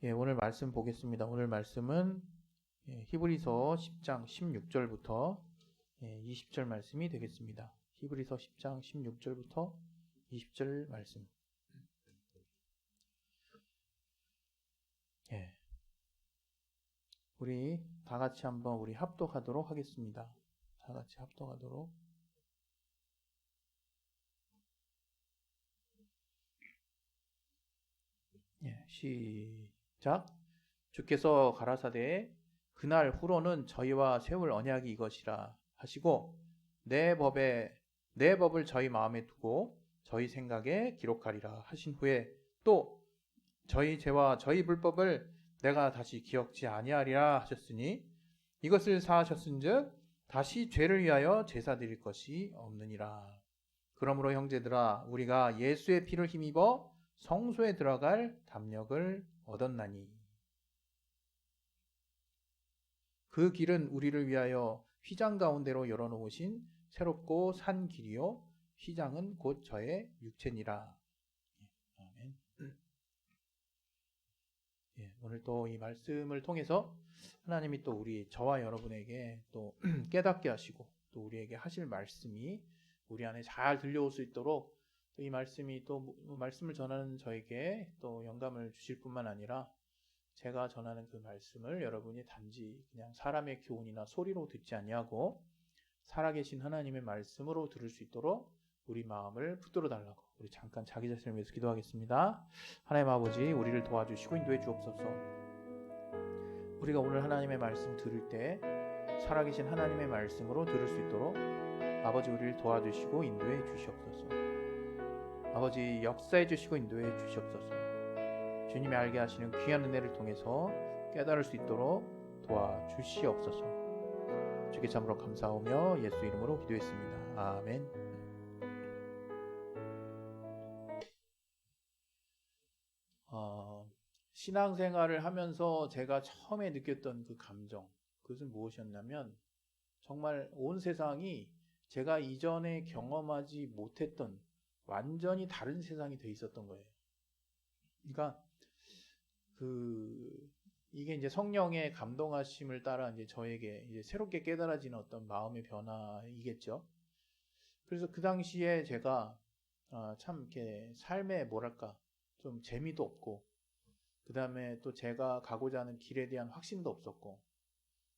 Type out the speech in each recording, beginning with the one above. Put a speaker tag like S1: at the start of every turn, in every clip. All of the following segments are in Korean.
S1: 예, 오늘 말씀 보겠습니다. 오늘 말씀은 히브리서 10장 16절부터 20절 말씀이 되겠습니다. 히브리서 10장 16절부터 20절 말씀. 예. 우리 다 같이 한번 우리 합독하도록 하겠습니다. 다 같이 합독하도록. 예, 시작. 주께서 가라사대 그날 후로는 저희와 세울 언약이 이것이라 하시고 내 법을 저희 마음에 두고 저희 생각에 기록하리라 하신 후에 또 저희 죄와 저희 불법을 내가 다시 기억지 아니하리라 하셨으니 이것을 사하셨은즉 다시 죄를 위하여 제사 드릴 것이 없느니라. 그러므로 형제들아 우리가 예수의 피를 힘입어 성소에 들어갈 담력을 얻었나니 그 길은 우리를 위하여 휘장 가운데로 열어놓으신 새롭고 산 길이요 휘장은 곧 저의 육체니라. 아멘. 예, 오늘 또 이 말씀을 통해서 하나님이 또 저와 여러분에게 또 깨닫게 하시고 또 우리에게 하실 말씀이 우리 안에 잘 들려올 수 있도록 또 이 말씀이 또 말씀을 전하는 저에게 또 영감을 주실 뿐만 아니라 제가 전하는 그 말씀을 여러분이 단지 그냥 사람의 교훈이나 소리로 듣지 아니하고 살아계신 하나님의 말씀으로 들을 수 있도록 우리 마음을 붙들어 달라고 우리 잠깐 자기 자신을 위해서 기도하겠습니다. 하나님 아버지 우리를 도와주시고 인도해 주옵소서. 우리가 오늘 하나님의 말씀 들을 때 살아계신 하나님의 말씀으로 들을 수 있도록 아버지 우리를 도와주시고 인도해 주시옵소서. 아버지 역사해 주시고 인도해 주시옵소서. 주님이 알게 하시는 귀한 은혜를 통해서 깨달을 수 있도록 도와주시옵소서. 주께 참으로 감사하며 예수 이름으로 기도했습니다. 아멘. 신앙생활을 하면서 제가 처음에 느꼈던 그 감정, 그것은 무엇이었냐면 정말 온 세상이 제가 이전에 경험하지 못했던 완전히 다른 세상이 돼 있었던 거예요. 그러니까 이게 이제 성령의 감동하심을 따라 이제 저에게 이제 새롭게 깨달아지는 어떤 마음의 변화이겠죠. 그래서 그 당시에 제가 참 이렇게 삶에 뭐랄까 좀 재미도 없고, 그 다음에 또 제가 가고자 하는 길에 대한 확신도 없었고,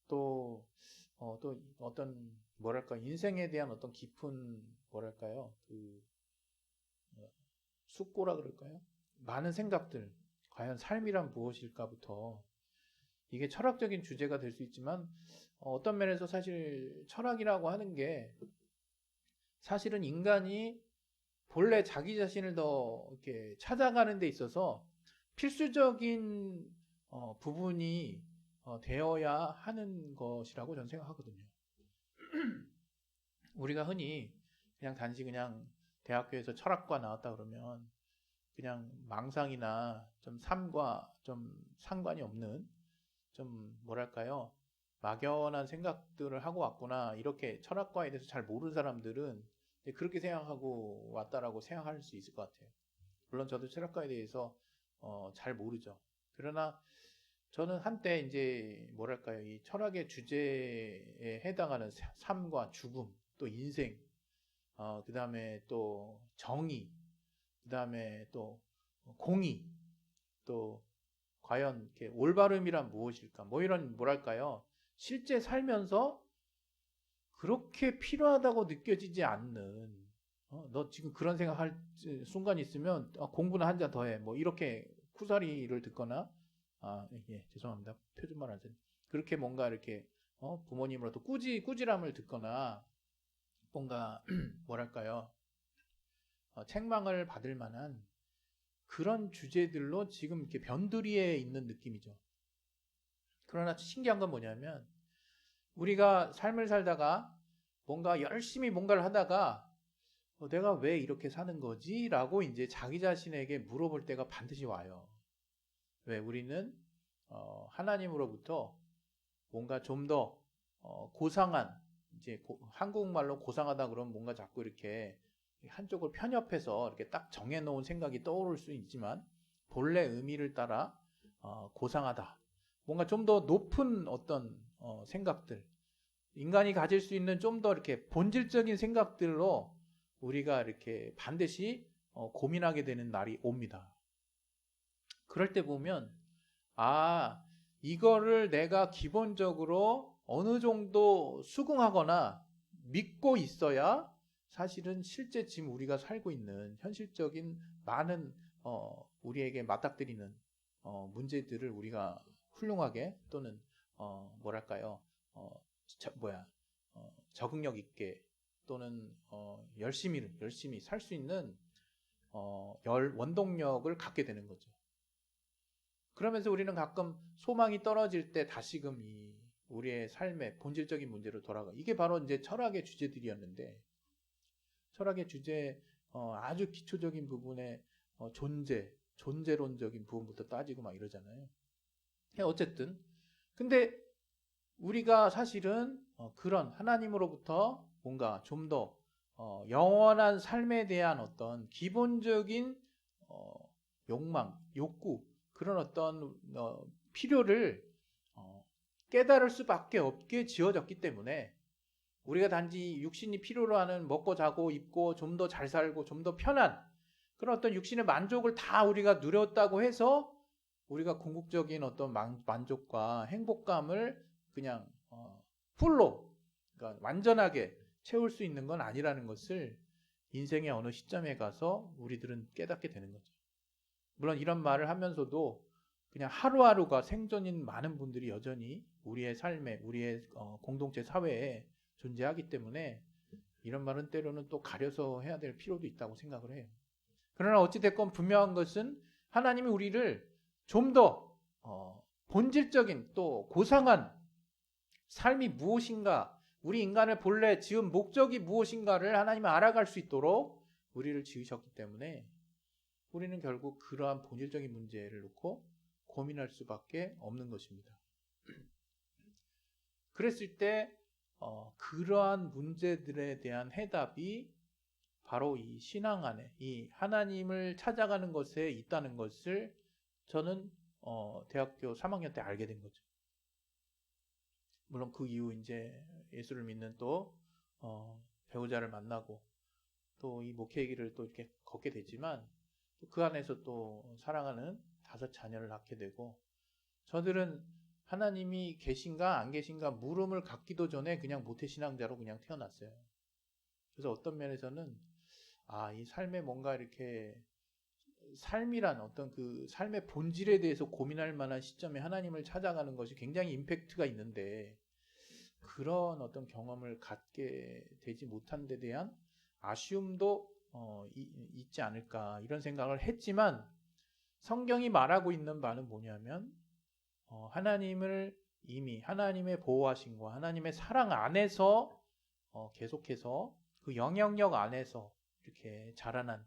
S1: 또 어떤 뭐랄까 인생에 대한 어떤 깊은 뭐랄까요 숙고라 그럴까요? 많은 생각들, 과연 삶이란 무엇일까부터 이게 철학적인 주제가 될 수 있지만 어떤 면에서 사실 철학이라고 하는 게 사실은 인간이 본래 자기 자신을 더 이렇게 찾아가는 데 있어서 필수적인 부분이 되어야 하는 것이라고 저는 생각하거든요. 우리가 흔히 그냥 단지 그냥 대학교에서 철학과 나왔다 그러면 그냥 망상이나 좀 삶과 좀 상관이 없는 좀 뭐랄까요 막연한 생각들을 하고 왔구나, 이렇게 철학과에 대해서 잘 모르는 사람들은 그렇게 생각하고 왔다라고 생각할 수 있을 것 같아요. 물론 저도 철학과에 대해서 잘 모르죠. 그러나 저는 한때 이제 뭐랄까요 이 철학의 주제에 해당하는 삶과 죽음, 또 인생, 그 다음에 또 정의, 그 다음에 또 공의, 또 과연 이렇게 올바름이란 무엇일까, 뭐 이런 뭐랄까요 실제 살면서 그렇게 필요하다고 느껴지지 않는 너 지금 그런 생각할 순간 있으면 공부나 한 잔 더 해, 뭐 이렇게 쿠사리를 듣거나 예 죄송합니다 표준말 안 쓰니 그렇게 뭔가 이렇게 부모님으로부터 꾸지람을 듣거나 뭔가 뭐랄까요 책망을 받을 만한 그런 주제들로 지금 이렇게 변두리에 있는 느낌이죠. 그러나 신기한 건 뭐냐면 우리가 삶을 살다가 뭔가 열심히 뭔가를 하다가 내가 왜 이렇게 사는 거지? 라고 이제 자기 자신에게 물어볼 때가 반드시 와요. 왜? 우리는 하나님으로부터 뭔가 좀 더 고상한, 이제 한국말로 고상하다 그러면 뭔가 자꾸 이렇게 한쪽을 편협해서 이렇게 딱 정해놓은 생각이 떠오를 수 있지만 본래 의미를 따라 고상하다. 뭔가 좀 더 높은 어떤 생각들, 인간이 가질 수 있는 좀 더 이렇게 본질적인 생각들로 우리가 이렇게 반드시 고민하게 되는 날이 옵니다. 그럴 때 보면 이거를 내가 기본적으로 어느 정도 수긍하거나 믿고 있어야 사실은 실제 지금 우리가 살고 있는 현실적인 많은 우리에게 맞닥뜨리는 문제들을 우리가 훌륭하게 또는 뭐랄까요 적응력 있게 또는 열심히 살 수 있는 원동력을 갖게 되는 거죠. 그러면서 우리는 가끔 소망이 떨어질 때 다시금 이 우리의 삶의 본질적인 문제로 돌아가. 이게 바로 이제 철학의 주제들이었는데, 철학의 주제 아주 기초적인 부분에 존재론적인 부분부터 따지고 막 이러잖아요. 어쨌든 근데 우리가 사실은 그런 하나님으로부터 뭔가 좀 더 영원한 삶에 대한 어떤 기본적인 욕망, 욕구, 그런 어떤 필요를 깨달을 수밖에 없게 지어졌기 때문에 우리가 단지 육신이 필요로 하는 먹고 자고 입고 좀 더 잘 살고 좀 더 편한 그런 어떤 육신의 만족을 다 우리가 누렸다고 해서 우리가 궁극적인 어떤 만족과 행복감을 그냥 풀로, 그러니까 완전하게 채울 수 있는 건 아니라는 것을 인생의 어느 시점에 가서 우리들은 깨닫게 되는 거죠. 물론 이런 말을 하면서도 그냥 하루하루가 생존인 많은 분들이 여전히 우리의 삶에, 우리의 공동체 사회에 존재하기 때문에 이런 말은 때로는 또 가려서 해야 될 필요도 있다고 생각을 해요. 그러나 어찌됐건 분명한 것은 하나님이 우리를 좀 더 본질적인 또 고상한 삶이 무엇인가, 우리 인간의 본래 지은 목적이 무엇인가를 하나님이 알아갈 수 있도록 우리를 지으셨기 때문에 우리는 결국 그러한 본질적인 문제를 놓고 고민할 수밖에 없는 것입니다. 그랬을 때 그러한 문제들에 대한 해답이 바로 이 신앙 안에 이 하나님을 찾아가는 것에 있다는 것을 저는 대학교 3학년 때 알게 된 거죠. 물론 그 이후 이제 예수를 믿는 또 배우자를 만나고 또 이 목회의 길을 또 이렇게 걷게 되지만 그 안에서 또 사랑하는 5 자녀를 낳게 되고, 저들은 하나님이 계신가 안 계신가 물음을 갖기도 전에 그냥 모태신앙자로 그냥 태어났어요. 그래서 어떤 면에서는 이 삶에 뭔가 이렇게 삶이란 어떤 그 삶의 본질에 대해서 고민할 만한 시점에 하나님을 찾아가는 것이 굉장히 임팩트가 있는데, 그런 어떤 경험을 갖게 되지 못한 데 대한 아쉬움도 있지 않을까 이런 생각을 했지만, 성경이 말하고 있는 바는 뭐냐면 하나님을 이미 하나님의 보호하심과 하나님의 사랑 안에서 계속해서 그 영향력 안에서 이렇게 자라난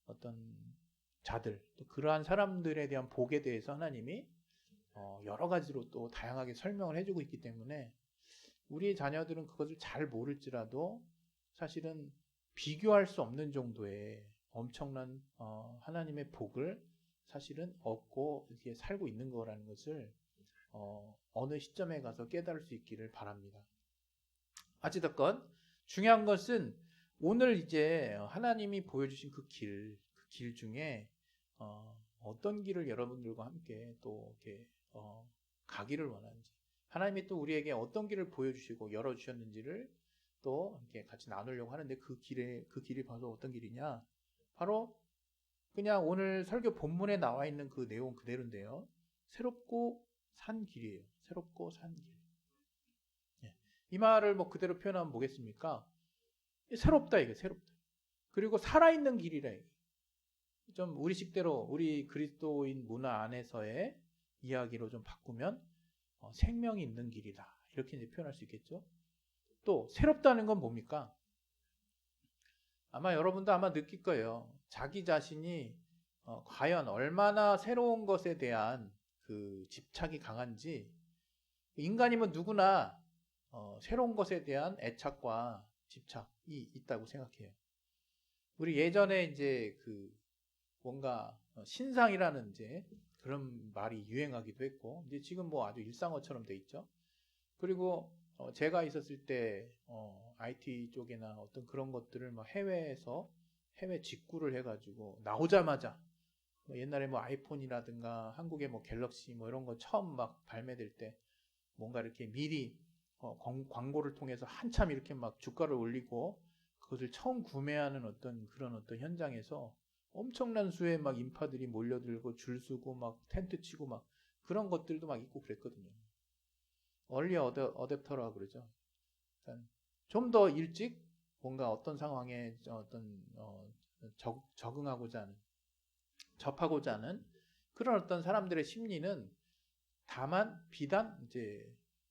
S1: 어떤 자들, 또 그러한 사람들에 대한 복에 대해서 하나님이 여러 가지로 또 다양하게 설명을 해주고 있기 때문에 우리의 자녀들은 그것을 잘 모를지라도 사실은 비교할 수 없는 정도의 엄청난 하나님의 복을 사실은 얻고 이렇게 살고 있는 거라는 것을 어느 시점에 가서 깨달을 수 있기를 바랍니다. 어찌됐건 중요한 것은 오늘 이제 하나님이 보여주신 그 길 중에 어떤 길을 여러분들과 함께 또 이렇게 가기를 원하는지, 하나님이 또 우리에게 어떤 길을 보여주시고 열어주셨는지를 또 이렇게 같이 나누려고 하는데, 그 길이 바로 어떤 길이냐? 바로 그냥 오늘 설교 본문에 나와 있는 그 내용 그대로인데요. 새롭고 산 길이에요. 새롭고 산 길. 이 말을 뭐 그대로 표현하면 뭐겠습니까? 새롭다, 이게 새롭다. 그리고 살아있는 길이라. 좀 우리식대로 우리 그리스도인 문화 안에서의 이야기로 좀 바꾸면 생명이 있는 길이다, 이렇게 이제 표현할 수 있겠죠. 또 새롭다는 건 뭡니까? 아마 여러분도 아마 느낄 거예요. 자기 자신이 과연 얼마나 새로운 것에 대한 그 집착이 강한지. 인간이면 누구나 새로운 것에 대한 애착과 집착이 있다고 생각해요. 우리 예전에 이제 그 뭔가 신상이라는 이제 그런 말이 유행하기도 했고, 이제 지금 뭐 아주 일상어처럼 돼 있죠. 그리고 제가 있었을 때 IT 쪽이나 어떤 그런 것들을 뭐 해외에서 해외 직구를 해가지고 나오자마자 뭐 옛날에 뭐 아이폰이라든가 한국의 뭐 갤럭시 뭐 이런 거 처음 막 발매될 때 뭔가 이렇게 미리 광고를 통해서 한참 이렇게 막 주가를 올리고 그것을 처음 구매하는 어떤 그런 어떤 현장에서 엄청난 수의 막 인파들이 몰려들고 줄 서고 막 텐트 치고 막 그런 것들도 막 있고 그랬거든요. 얼리 어댑터라고 그러죠. 좀 더 일찍 뭔가 어떤 상황에 어떤 적응하고자 하는, 접하고자 하는 그런 어떤 사람들의 심리는 다만 비단 이제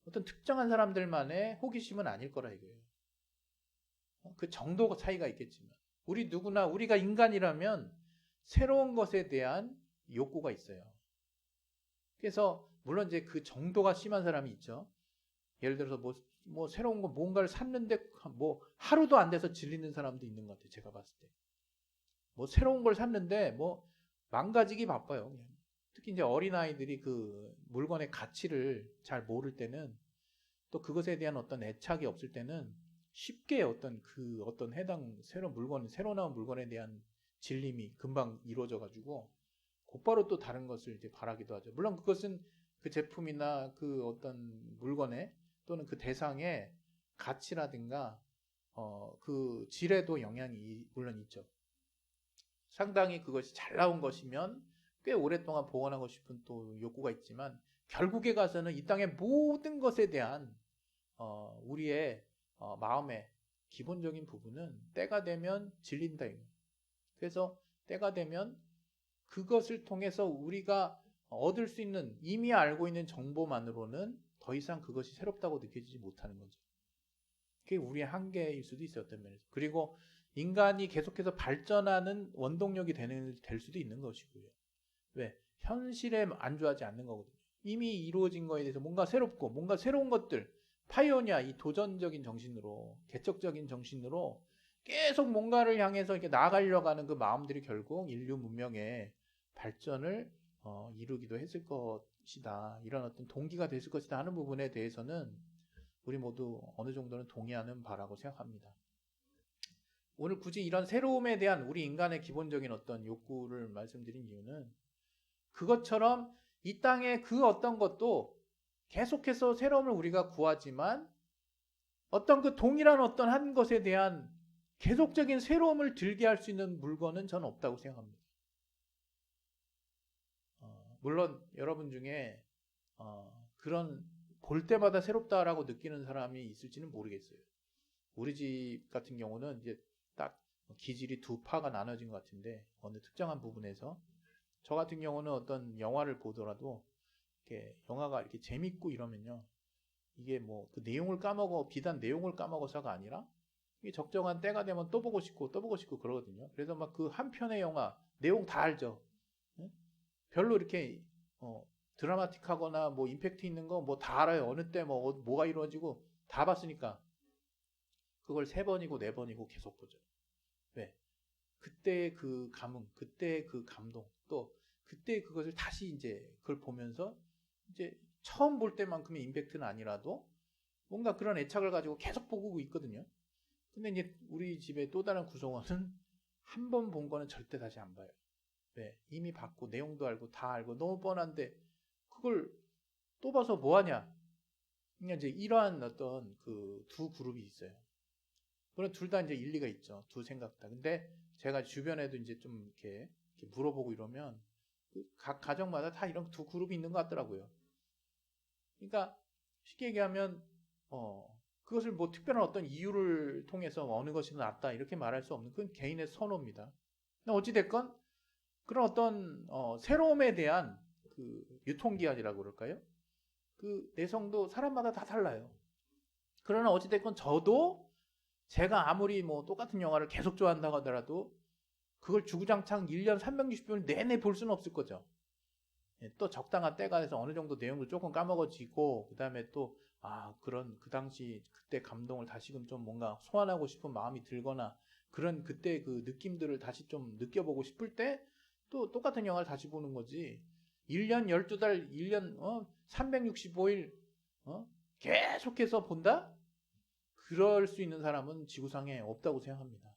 S1: 어떤 특정한 사람들만의 호기심은 아닐 거라 이거예요. 그 정도 차이가 있겠지만 우리 누구나 우리가 인간이라면 새로운 것에 대한 욕구가 있어요. 그래서 물론 이제 그 정도가 심한 사람이 있죠. 예를 들어서 뭐 새로운 거 뭔가를 샀는데 뭐 하루도 안 돼서 질리는 사람도 있는 것 같아요. 제가 봤을 때. 뭐 새로운 걸 샀는데 뭐 망가지기 바빠요. 그냥. 특히 이제 어린아이들이 그 물건의 가치를 잘 모를 때는 또 그것에 대한 어떤 애착이 없을 때는 쉽게 어떤 해당 새로 나온 물건에 대한 질림이 금방 이루어져 가지고 곧바로 또 다른 것을 이제 바라기도 하죠. 물론 그것은 그 제품이나 그 어떤 물건에 또는 그 대상의 가치라든가 그 질에도 영향이 물론 있죠. 상당히 그것이 잘 나온 것이면 꽤 오랫동안 보관하고 싶은 또 욕구가 있지만 결국에 가서는 이 땅의 모든 것에 대한 우리의 마음의 기본적인 부분은 때가 되면 질린다. 그래서 때가 되면 그것을 통해서 우리가 얻을 수 있는 이미 알고 있는 정보만으로는 더 이상 그것이 새롭다고 느껴지지 못하는 거죠. 그게 우리의 한계일 수도 있어요. 어떤 면에서. 그리고 인간이 계속해서 발전하는 원동력이 될 수도 있는 것이고요. 왜? 현실에 안주하지 않는 거거든요. 이미 이루어진 거에 대해서 뭔가 새롭고 뭔가 새로운 것들 파이오니아 이 도전적인 정신으로 개척적인 정신으로 계속 뭔가를 향해서 이렇게 나아가려고 하는 그 마음들이 결국 인류 문명의 발전을 이루기도 했을 것이다. 이런 어떤 동기가 됐을 것이다 하는 부분에 대해서는 우리 모두 어느 정도는 동의하는 바라고 생각합니다. 오늘 굳이 이런 새로움에 대한 우리 인간의 기본적인 어떤 욕구를 말씀드린 이유는 그것처럼 이 땅의 그 어떤 것도 계속해서 새로움을 우리가 구하지만 어떤 그 동일한 어떤 한 것에 대한 계속적인 새로움을 들게 할 수 있는 물건은 저는 없다고 생각합니다. 물론 여러분 중에 그런 볼 때마다 새롭다라고 느끼는 사람이 있을지는 모르겠어요. 우리 집 같은 경우는 이제 딱 기질이 두 파가 나눠진 것 같은데 어느 특정한 부분에서 저 같은 경우는 어떤 영화를 보더라도 이렇게 영화가 이렇게 재밌고 이러면요. 이게 뭐 그 내용을 비단 내용을 까먹어서가 아니라 이게 적정한 때가 되면 또 보고 싶고 그러거든요. 그래서 막 그 한 편의 영화 내용 다 알죠. 응? 별로 이렇게 드라마틱하거나 뭐 임팩트 있는 거 뭐 다 알아요. 어느 때 뭐가 이루어지고 다 봤으니까 그걸 3번이고 4번이고 계속 보죠. 왜? 그때의 그 감흥, 그때의 그 감동, 또 그때 그것을 다시 이제 그걸 보면서 이제 처음 볼 때만큼의 임팩트는 아니라도 뭔가 그런 애착을 가지고 계속 보고 있거든요. 근데 이제 우리 집의 또 다른 구성원은 한 번 본 거는 절대 다시 안 봐요. 왜? 이미 봤고 내용도 알고 다 알고 너무 뻔한데 그걸 또 봐서 뭐 하냐? 그러니까 이제 이러한 어떤 그 두 그룹이 있어요. 물론 둘 다 이제 일리가 있죠. 두 생각 다. 근데 제가 주변에도 이제 좀 이렇게 물어보고 이러면 각 가정마다 다 이런 두 그룹이 있는 것 같더라고요. 그러니까 쉽게 얘기하면 그것을 뭐 특별한 어떤 이유를 통해서 어느 것이 낫다 이렇게 말할 수 없는 그건 개인의 선호입니다. 어찌 됐건 그런 어떤 새로움에 대한 그 유통기한이라고 그럴까요? 그 내성도 사람마다 다 달라요. 그러나 어찌 됐건 저도 제가 아무리 뭐 똑같은 영화를 계속 좋아한다고 하더라도 그걸 주구장창 1년 360일 내내 볼 수는 없을 거죠. 또 적당한 때가 돼서 어느 정도 내용도 조금 까먹어지고 그다음에 또 그런 그 당시 그때 감동을 다시금 좀 뭔가 소환하고 싶은 마음이 들거나 그런 그때 그 느낌들을 다시 좀 느껴보고 싶을 때 또 똑같은 영화를 다시 보는 거지. 1년 12달, 1년 365일 계속해서 본다? 그럴 수 있는 사람은 지구상에 없다고 생각합니다.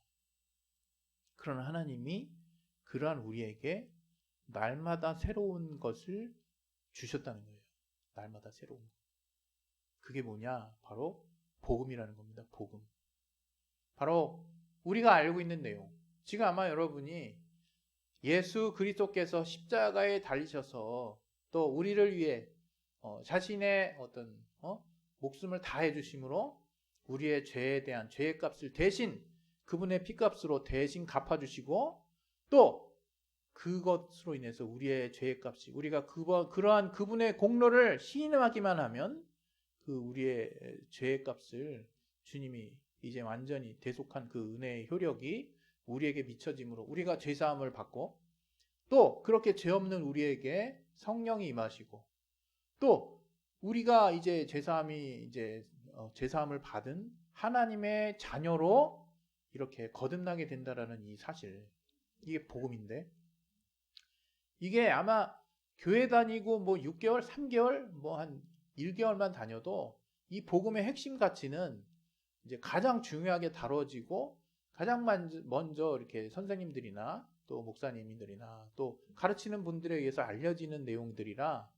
S1: 그러나 하나님이 그러한 우리에게 날마다 새로운 것을 주셨다는 거예요. 날마다 새로운 것. 그게 뭐냐? 바로 복음이라는 겁니다. 복음. 바로 우리가 알고 있는 내용. 지금 아마 여러분이 예수 그리스도께서 십자가에 달리셔서 또 우리를 위해 자신의 어떤 목숨을 다해 주심으로 우리의 죄에 대한 죄의 값을 대신 그분의 피값으로 대신 갚아주시고 또 그것으로 인해서 우리의 죄의 값이 우리가 그러한 그분의 공로를 시인하기만 하면 그 우리의 죄의 값을 주님이 이제 완전히 대속한 그 은혜의 효력이 우리에게 미쳐짐으로 우리가 죄사함을 받고 또 그렇게 죄 없는 우리에게 성령이 임하시고 또 우리가 이제 죄사함을 받은 하나님의 자녀로 이렇게 거듭나게 된다라는 이 사실, 이게 복음인데 이게 아마 교회 다니고 뭐 6개월, 3개월, 뭐 한 1개월만 다녀도 이 복음의 핵심 가치는 이제 가장 중요하게 다뤄지고 가장 먼저 이렇게 선생님들이나 또 목사님들이나 또 가르치는 분들에 의해서 알려지는 내용들이라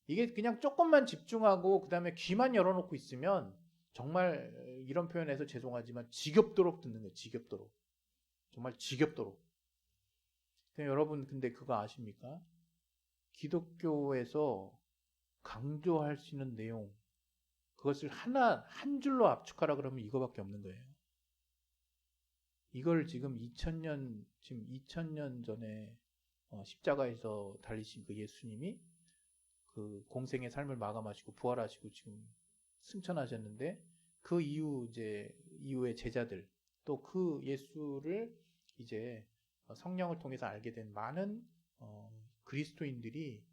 S1: 이게 그냥 조금만 집중하고 그 다음에 귀만 열어놓고 있으면 정말 이런 표현에서 죄송하지만 지겹도록 듣는 거예요. 지겹도록. 정말 지겹도록. 여러분 근데 그거 아십니까? 기독교에서 강조할 수 있는 내용 그것을 한 줄로 압축하라 그러면 이거밖에 없는 거예요. 이걸 지금 2000년 전에 십자가에서 달리신 그 예수님이 그 공생의 삶을 마감하시고 부활하시고 지금 승천하셨는데 그 이후의 제자들 또 그 예수를 이제 성령을 통해서 알게 된 많은 그리스도인들이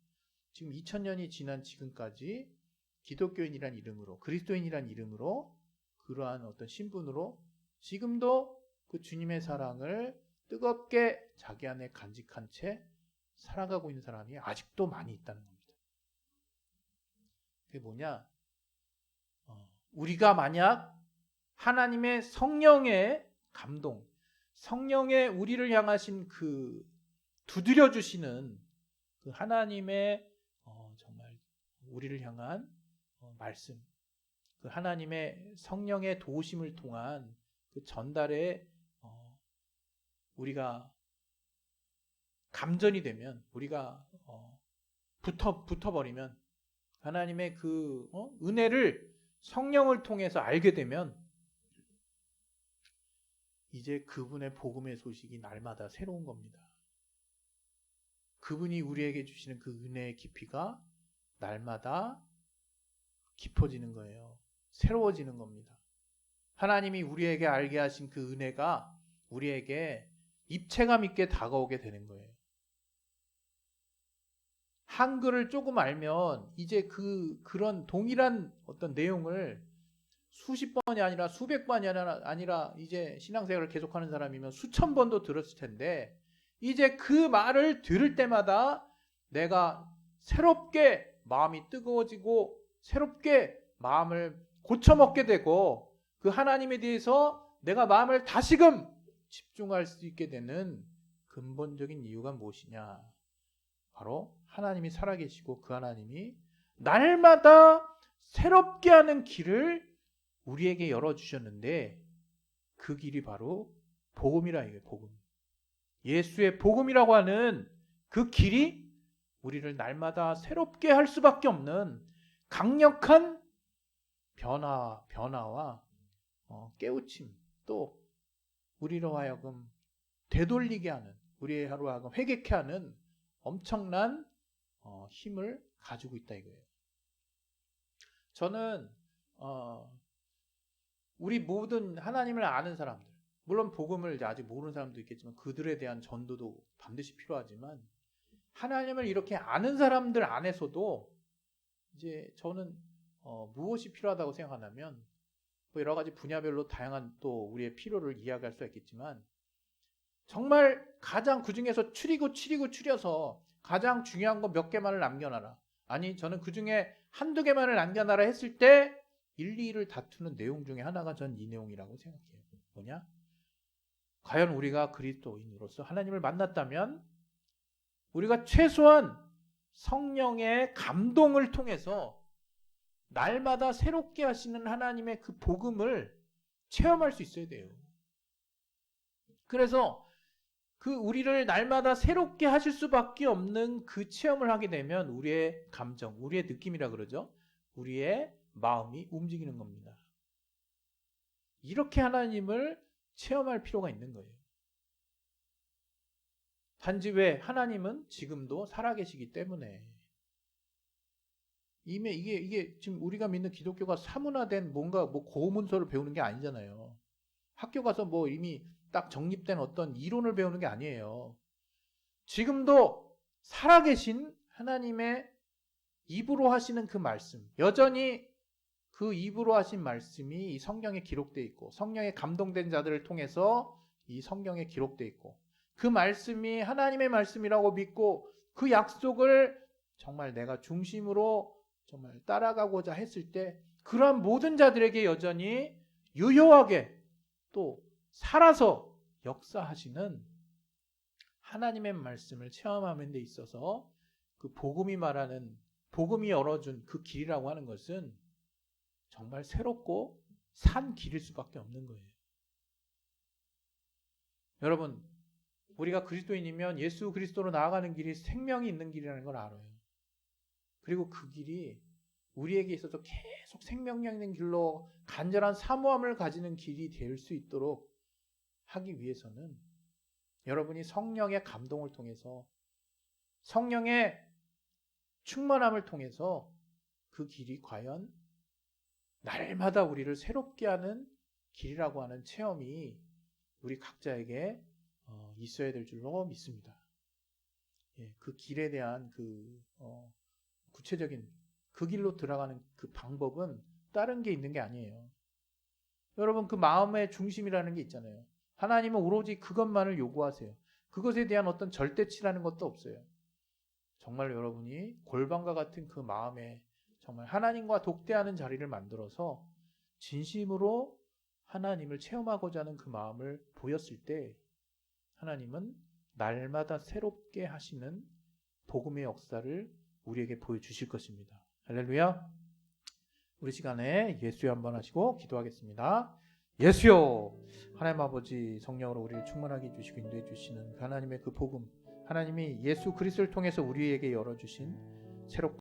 S1: 지금 2000년이 지난 지금까지 기독교인이란 이름으로 그리스도인이란 이름으로 그러한 어떤 신분으로 지금도 그 주님의 사랑을 뜨겁게 자기 안에 간직한 채 살아가고 있는 사람이 아직도 많이 있다는 겁니다. 그게 뭐냐? 우리가 만약 하나님의 성령의 감동, 성령의 우리를 향하신 그 두드려 주시는 그 하나님의 정말 우리를 향한 말씀, 그 하나님의 성령의 도우심을 통한 그 전달에 우리가 감전이 되면 우리가 붙어버리면 하나님의 그 은혜를 성령을 통해서 알게 되면 이제 그분의 복음의 소식이 날마다 새로운 겁니다. 그분이 우리에게 주시는 그 은혜의 깊이가 날마다 깊어지는 거예요. 새로워지는 겁니다. 하나님이 우리에게 알게 하신 그 은혜가 우리에게 입체감 있게 다가오게 되는 거예요. 한글을 조금 알면 이제 그런 동일한 어떤 내용을 수십 번이 아니라 수백 번이 아니라 이제 신앙생활을 계속하는 사람이면 수천 번도 들었을 텐데 이제 그 말을 들을 때마다 내가 새롭게 마음이 뜨거워지고 새롭게 마음을 고쳐먹게 되고 그 하나님에 대해서 내가 마음을 다시금 집중할 수 있게 되는 근본적인 이유가 무엇이냐? 바로 하나님이 살아계시고 그 하나님이 날마다 새롭게 하는 길을 우리에게 열어주셨는데 그 길이 바로 복음이라 이거예요. 복음. 예수의 복음이라고 하는 그 길이 우리를 날마다 새롭게 할 수밖에 없는 강력한 변화와 깨우침 또 우리로 하여금 되돌리게 하는 우리의 하루 하여금 회개케 하는 엄청난 힘을 가지고 있다 이거예요. 저는 우리 모든 하나님을 아는 사람들 물론 복음을 아직 모르는 사람도 있겠지만 그들에 대한 전도도 반드시 필요하지만 하나님을 이렇게 아는 사람들 안에서도 이제 저는 무엇이 필요하다고 생각하냐면 뭐 여러 가지 분야별로 다양한 또 우리의 필요를 이야기할 수 있겠지만 정말 가장 그 중에서 추려서 가장 중요한 거 몇 개만을 남겨놔라. 아니 저는 그 중에 한두 개만을 남겨놔라 했을 때 1, 2를 다투는 내용 중에 하나가 전 이 내용이라고 생각해요. 뭐냐? 과연 우리가 그리스도인으로서 하나님을 만났다면 우리가 최소한 성령의 감동을 통해서 날마다 새롭게 하시는 하나님의 그 복음을 체험할 수 있어야 돼요. 그래서 그 우리를 날마다 새롭게 하실 수밖에 없는 그 체험을 하게 되면 우리의 감정, 우리의 느낌이라 그러죠. 우리의 마음이 움직이는 겁니다. 이렇게 하나님을 체험할 필요가 있는 거예요. 단지 왜? 하나님은 지금도 살아계시기 때문에. 이미 이게 지금 우리가 믿는 기독교가 사문화된 뭔가 뭐 고문서를 배우는 게 아니잖아요. 학교 가서 뭐 이미 딱 정립된 어떤 이론을 배우는 게 아니에요. 지금도 살아계신 하나님의 입으로 하시는 그 말씀, 여전히 그 입으로 하신 말씀이 이 성경에 기록되어 있고 성령에 감동된 자들을 통해서 이 성경에 기록되어 있고 그 말씀이 하나님의 말씀이라고 믿고 그 약속을 정말 내가 중심으로 정말 따라가고자 했을 때 그러한 모든 자들에게 여전히 유효하게 또 살아서 역사하시는 하나님의 말씀을 체험하는 데 있어서 그 복음이 말하는 복음이 열어준 그 길이라고 하는 것은 정말 새롭고 산 길일 수밖에 없는 거예요. 여러분, 우리가 그리스도인이면 예수 그리스도로 나아가는 길이 생명이 있는 길이라는 걸 알아요. 그리고 그 길이 우리에게 있어서 계속 생명력 있는 길로 간절한 사모함을 가지는 길이 될 수 있도록 하기 위해서는 여러분이 성령의 감동을 통해서 성령의 충만함을 통해서 그 길이 과연 날마다 우리를 새롭게 하는 길이라고 하는 체험이 우리 각자에게 있어야 될 줄로 믿습니다. 예, 그 길에 대한 그 구체적인 그 길로 들어가는 그 방법은 다른 게 있는 게 아니에요. 여러분 그 마음의 중심이라는 게 있잖아요. 하나님은 오로지 그것만을 요구하세요. 그것에 대한 어떤 절대치라는 것도 없어요. 정말 여러분이 골방과 같은 그 마음에 정말 하나님과 독대하는 자리를 만들어서 진심으로 하나님을 체험하고자 하는 그 마음을 보였을 때 하나님은 날마다 새롭게 하시는 복음의 역사를 우리에게 보여주실 것입니다. 할렐루야. 우리 시간에 예수여 한번 하시고 기도하겠습니다. 예수여, 하나님 아버지 성령으로 우리를 충만하게 해주시고 인도해 주시는 하나님의 그 복음, 하나님이 예수 그리스도를 통해서 우리에게 열어주신 새롭고